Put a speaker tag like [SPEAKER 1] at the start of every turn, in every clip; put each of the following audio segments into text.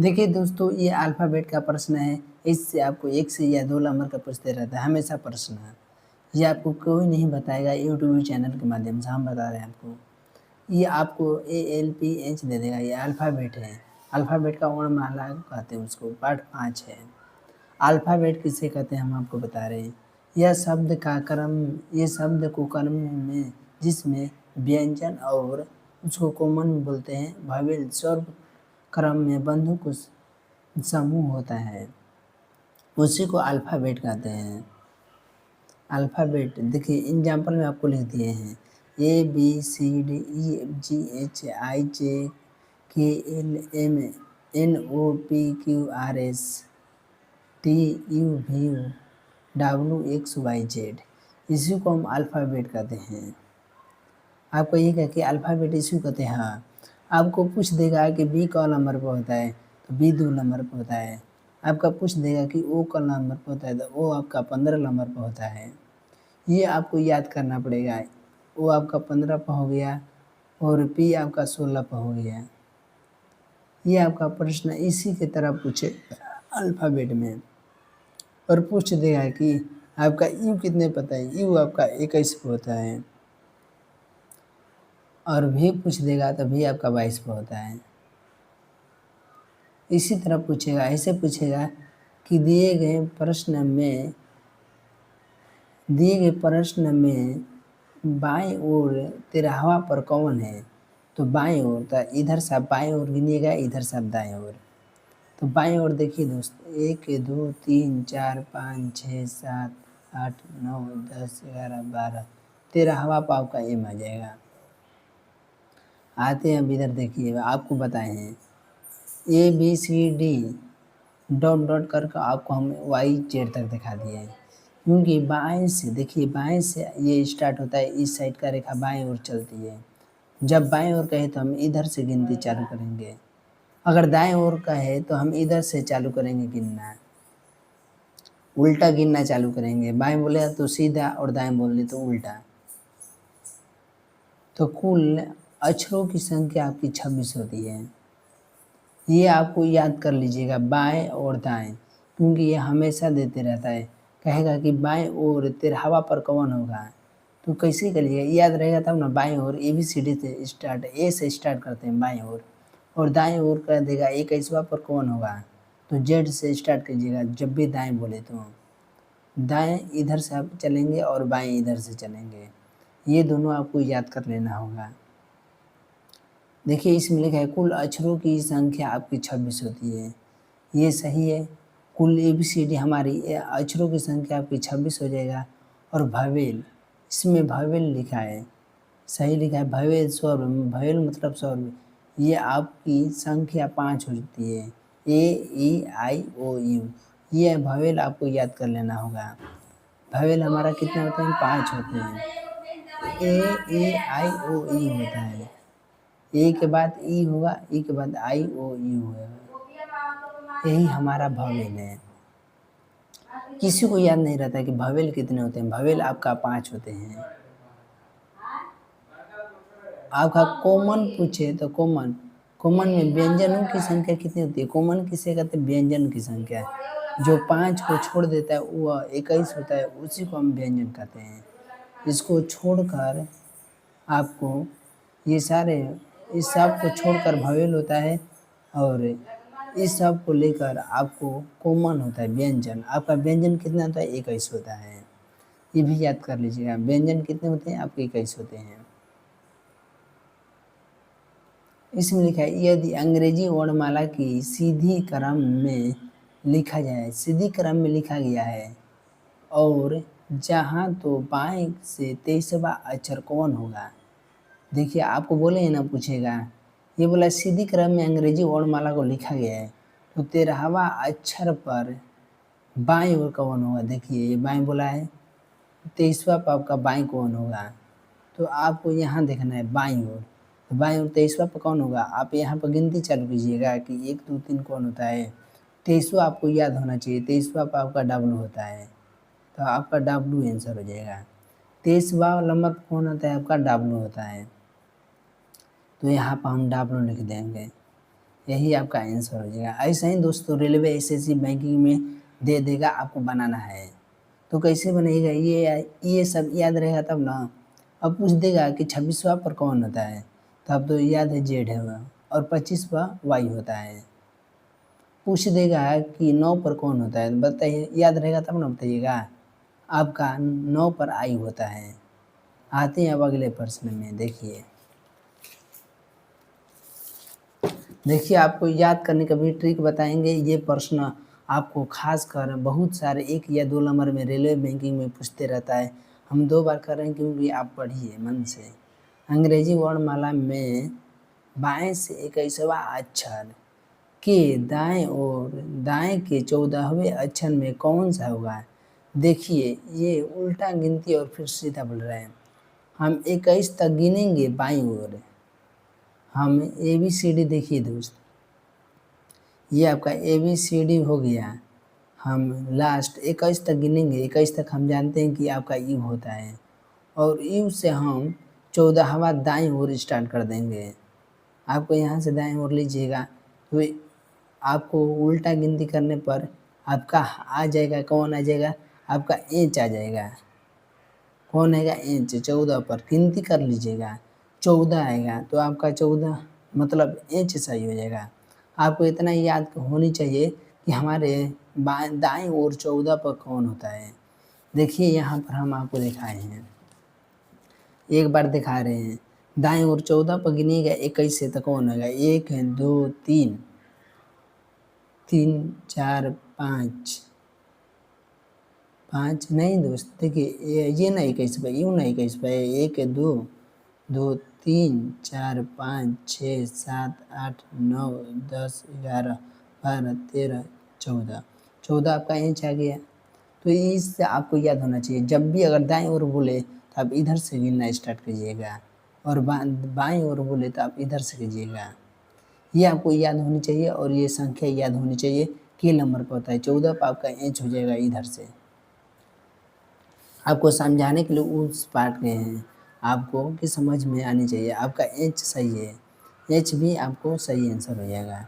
[SPEAKER 1] देखिए दोस्तों, ये अल्फ़ाबेट का प्रश्न है। इससे आपको 1 से या 2 नंबर का पूछते रहता है, हमेशा प्रश्न है। ये आपको कोई नहीं बताएगा, यूट्यूब चैनल के माध्यम से हम बता रहे हैं आपको। ये आपको ALPH दे देगा, ये अल्फ़ाबेट है। अल्फ़ाबेट का वर्णमाला कहते हैं उसको, पार्ट 5 है। अल्फ़ाबेट किसे कहते हैं हम आपको बता रहे हैं। ये शब्द को क्रम में जिसमें व्यंजन और उसको कॉमन में बोलते हैं, वॉवेल स्वर क्रम में बंधु को समूह होता है, उसी को अल्फ़ाबेट कहते हैं। अल्फ़ाबेट देखिए एग्जाम्पल में आपको लिख दिए हैं ABCDEFGHIJKLMNOPQRSTUVWXYZ, इसी को हम अल्फ़ाबेट कहते हैं। आपको ये कह के अल्फ़ाबेट इसी को कहते हैं। हाँ, आपको पूछ देगा कि बी क नंबर पर होता है तो बी 2 नंबर पर होता है। आपका पूछ देगा कि ओ क नंबर पर होता है तो ओ आपका 15 नंबर पर होता है। ये आपको याद करना पड़ेगा। ओ आपका 15 पर हो गया और पी आपका 16 पर हो गया। ये आपका प्रश्न इसी की तरह पूछे अल्फ़ाबेट में, और पूछ देगा कि आपका यू कितने पता है, यू आपका 21 पे होता है, और भी पूछ देगा तो भी आपका 22 पे होता है। इसी तरह पूछेगा, ऐसे पूछेगा कि दिए गए प्रश्न में बाएं ओर 13वां पर कौन है, तो बाएं ओर, तो इधर से आप बाएं ओर गिनिएगा, इधर से आप दाएं ओर। तो बाएं ओर देखिए दोस्तों, 1 2 3 4 5 6 7 8 9 10 11 12, 13वां पर आपका एम आ जाएगा। आते हैं अब इधर देखिएगा, आपको बताए हैं ABCD डॉट डॉट करके आपको हम YZ तक दिखा दिए हैं, क्योंकि बाएं से देखिए, बाएं से ये स्टार्ट होता है, इस साइड का रेखा बाएं ओर चलती है। जब बाएं ओर कहे तो हम इधर से गिनती चालू करेंगे, अगर दाएं ओर का है तो हम इधर से चालू करेंगे गिनना, उल्टा गिनना चालू करेंगे। बाएं बोले तो सीधा और दाएं बोले तो उल्टा। तो कुल अक्षरों की संख्या आपकी 26 होती है। ये आपको याद कर लीजिएगा, बाएं और दाएं, क्योंकि ये हमेशा देते रहता है। कहेगा कि बाएं ओर 13वां पर कौन होगा, तो कैसे करिएगा, याद रहेगा तब ना। बाएं ओर ABCD से स्टार्ट, ए से स्टार्ट करते हैं बाएं ओर, और दाएं ओर कह देगा 21वां पर कौन होगा, तो Z से स्टार्ट कीजिएगा जब भी दाएं बोले तो। दाएं इधर से आप चलेंगे और बाएं इधर से चलेंगे, ये दोनों आपको याद कर लेना होगा। देखिए इसमें लिखा है कुल अक्षरों की संख्या आपकी 26 होती है, ये सही है। कुल ABCD हमारी अक्षरों की संख्या आपकी 26 हो जाएगा। और भवेल, इसमें भवेल लिखा है, सही लिखा है, भवेल स्वर, भवेल मतलब स्वर, ये आपकी संख्या 5 होती है। AEIOU, ये भवेल आपको याद कर लेना होगा। भवेल हमारा कितने होते हैं, 5 होते हैं। AEIOU होता है, ए के बाद ई होगा, ई के बाद IOU होगा, यही हमारा भवेल है। किसी को याद नहीं रहता कि भवेल कितने होते हैं, भवेल आपका 5 होते हैं। आपका कॉमन पूछे तो कॉमन में व्यंजनों की संख्या कितनी होती है, कॉमन किसे कहते हैं, व्यंजन की संख्या। जो 5 को छोड़ देता है वह 21 होता है, उसी को हम व्यंजन कहते हैं। इसको छोड़कर आपको ये सारे, इस सब को छोड़कर भवेल होता है, और इस सब को लेकर आपको कॉमन होता है व्यंजन। आपका व्यंजन कितना होता है, 21 होता है। ये भी याद कर लीजिएगा, व्यंजन कितने होते हैं आपके, 21 होते हैं। इसमें लिखा है यदि अंग्रेजी वर्णमाला की सीधी क्रम में लिखा जाए, सीधी क्रम में लिखा गया है, और जहाँ तो बाएं से 23वां अक्षर कौन होगा। देखिए आपको बोले ना, पूछेगा, ये बोला सीधी क्रम में अंग्रेजी वर्णमाला को लिखा गया है, तो 13वां अक्षर पर बाएं ओर कौन होगा। देखिए ये बाएं बोला है, 23वां पर आपका बाएं कौन होगा, तो आपको यहाँ देखना है बाईं ओर। तो बाईं ओर 23वां पर कौन होगा, आप यहाँ पर गिनती चालू कीजिएगा कि 1 2 3 कौन होता है। 23वां आपको याद होना चाहिए, 23वां पर आपका W होता है, तो आपका W आंसर हो जाएगा। 23वां नंबर कौन होता है, आपका W होता है, तो यहाँ पर हम W लिख देंगे। यही आपका आंसर हो जाएगा। ऐसे ही दोस्तों रेलवे एसएससी बैंकिंग में दे देगा, आपको बनाना है। तो कैसे बनेगा ये सब याद रहेगा तब ना। अब पूछ देगा कि 26वां पर कौन होता है, तो अब तो याद है जेड है वह, और 25वां वाई होता है। पूछ देगा कि 9 पर कौन होता है, बताइए, याद रहेगा तब ना बताइएगा। आपका 9 पर आई होता है। आते हैं अब अगले प्रश्न में। देखिए आपको याद करने का भी ट्रिक बताएंगे। ये प्रश्न आपको खास कर बहुत सारे 1 या 2 नंबर में रेलवे बैंकिंग में पूछते रहता है। हम 2 बार कर रहे हैं क्योंकि आप पढ़िए मन से। अंग्रेजी वर्णमाला में बाएं से 21वां अक्षर के दाएं और दाएं के 14वें अक्षर में कौन सा होगा। देखिए ये उल्टा गिनती और फिर सीधा बोल रहे हैं। हम 21 तक गिनेंगे बाईं ओर। हम ABCD देखिए दोस्त, ये आपका ABCD हो गया। हम लास्ट 21 तक गिनेंगे। 21 तक हम जानते हैं कि आपका यू होता है, और यू से हम 14वां दाईं ओर स्टार्ट कर देंगे। आपको यहाँ से दाईं ओर लीजिएगा तो आपको उल्टा गिनती करने पर आपका आ जाएगा, कौन आ जाएगा, आपका इंच आ जाएगा। कौन आएगा, इंच। 14 पर गिनती कर लीजिएगा, 14 आएगा तो आपका 14 मतलब इंच सही हो जाएगा। आपको इतना याद होनी चाहिए कि हमारे दाएं ओर 14 पर कौन होता है। देखिए यहाँ पर हम आपको दिखाए हैं, एक बार दिखा रहे हैं। दाएं ओर 14 पर गिनिएगा 21 से तो कौन होगा। 1 2 3 3 4 5 5 नहीं दोस्त, देखिए ये ना 21 पे, यूँ ना 21 पे। 1 2 2 3 4 5 6 7 8 9 10 11 12 13 14 14 आपका इंच आ गया। तो इससे आपको याद होना चाहिए, जब भी अगर दाएं ओर बोले तो आप इधर से गिनना स्टार्ट कीजिएगा, और बाएं ओर बोले तो आप इधर से कीजिएगा। ये आपको याद होनी चाहिए, और ये संख्या याद होनी चाहिए कि नंबर पर होता है। 14 पर आपका इंच हो जाएगा इधर से। आपको समझाने के लिए उस पार्ट गए हैं, आपको कि समझ में आनी चाहिए। आपका एच सही है, एच भी आपको सही आंसर हो जाएगा।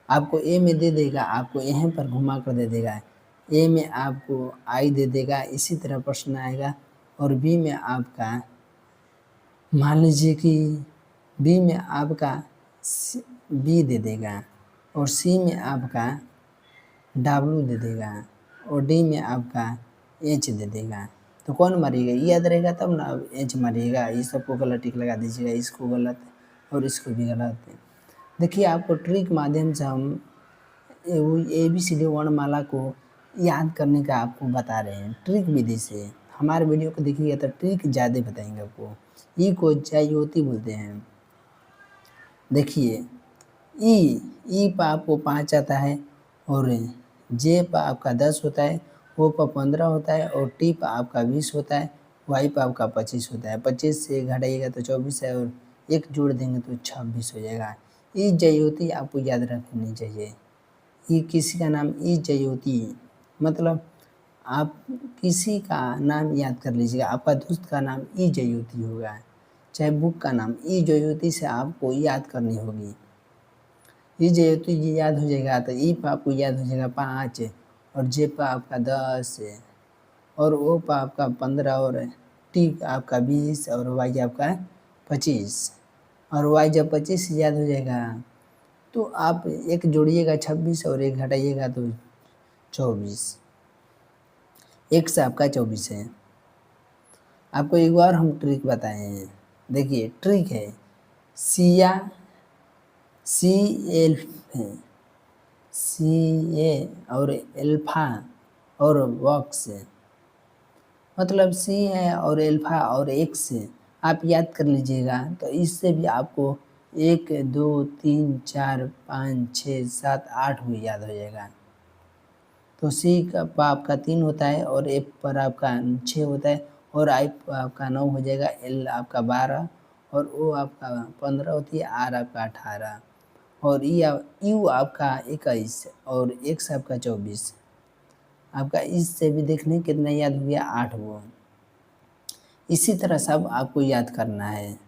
[SPEAKER 1] आपको ए में दे देगा, आपको यहाँ पर घुमा कर दे देगा। ए में आपको आई दे देगा, इसी तरह प्रश्न आएगा। और बी में आपका मान लीजिए कि बी में आपका बी दे देगा, और सी में आपका डब्लू दे देगा, और डी में आपका एच दे देगा। तो कौन मारिएगा, ये याद रहेगा तब ना। अब एच मारिएगा, ये सबको गलत टिक लगा दीजिएगा, इसको गलत और इसको भी गलत। देखिए आपको ट्रिक माध्यम से हम ABCD वर्णमाला को याद करने का आपको बता रहे हैं, ट्रिक विधि से। हमारे वीडियो को देखिएगा तो ट्रिक ज़्यादा बताएंगे आपको। ई को ज्यायोती बोलते हैं। देखिए ई पर आपको 5 आता है, और जे पर आपका 10 होता है, ओ पर 15 होता है, और टी पर आपका 20 होता है, वाई पर आपका 25 होता है। 25 से घटाइएगा तो 24 है, और एक जोड़ देंगे तो 26 हो जाएगा। ई ज्यायोती आपको याद रखनी चाहिए। ये किसी का नाम ई ज्यायोती, मतलब आप किसी का नाम याद कर लीजिएगा। आपका दोस्त का नाम ई ज्यायोती होगा, चाहे बुक का नाम ई ज्यायोती से आपको याद करनी होगी। ई ज्यायोती ये याद हो जाएगा तो ई पर आपको याद हो जाएगा 5, और जे पर आपका 10, और ओ पर आपका 15, और टी आपका 20, और वाई आपका 25। और वाई जब 25 से याद हो जाएगा तो आप एक जोड़िएगा 26, और एक घटाइएगा तो 24। एक से आपका 24 है। आपको एक बार हम ट्रिक बताए हैं। देखिए ट्रिक है, सिया सी एल्फ CA और एल्फा और वॉक्स, मतलब सी है और एल्फा और एक्स आप याद कर लीजिएगा। तो इससे भी आपको 1 2 3 4 5 6 7 8 भी याद हो जाएगा। तो सी का पर आपका 3 होता है, और एफ पर आपका 6 होता है, और आई पर आपका 9 हो जाएगा, एल आपका 12, और ओ आपका 15 होती है, आर आपका 18, और यू आपका 21, और एक्स आपका 24। आपका इससे भी देखने कितना याद हो गया, 8 वो। इसी तरह सब आपको याद करना है।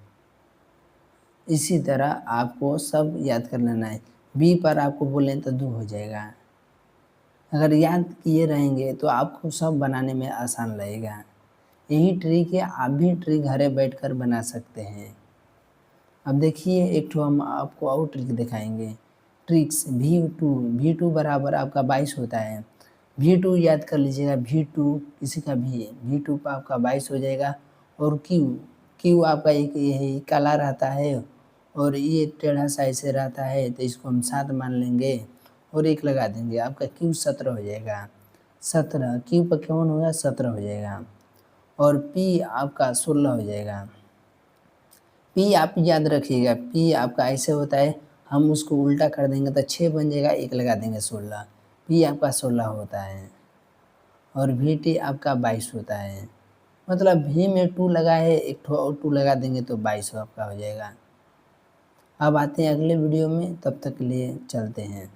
[SPEAKER 1] इसी तरह आपको सब याद कर लेना है। बी पर आपको बोलें तो दो हो जाएगा। अगर याद किए रहेंगे तो आपको सब बनाने में आसान लगेगा। यही ट्रिक है, आप भी ट्रिक घरे बैठकर बना सकते हैं। अब देखिए एक ठो हम आपको और ट्रिक दिखाएंगे। ट्रिक्स V2 बराबर आपका 22 होता है। V2 याद कर लीजिएगा, V2 किसी का भी है, V2 पर आपका 22 हो जाएगा। और क्यू आपका एक ये काला रहता है और ये टेढ़ा सा ऐसे रहता है, तो इसको हम 7 मान लेंगे और 1 लगा देंगे, आपका क्यू 17 हो जाएगा। 17 क्यू पर कौन होगा, 17 हो जाएगा। और पी आपका 16 हो जाएगा। पी आप याद रखिएगा, पी आपका ऐसे होता है, हम उसको उल्टा कर देंगे तो 6 बन जाएगा, 1 लगा देंगे 16, पी आपका 16 होता है। और वी टी आपका 22 होता है। मतलब भी में 2 लगा है, एक ठो और 2 लगा देंगे तो 22 आपका हो जाएगा। अब आते हैं अगले वीडियो में, तब तक के लिए चलते हैं।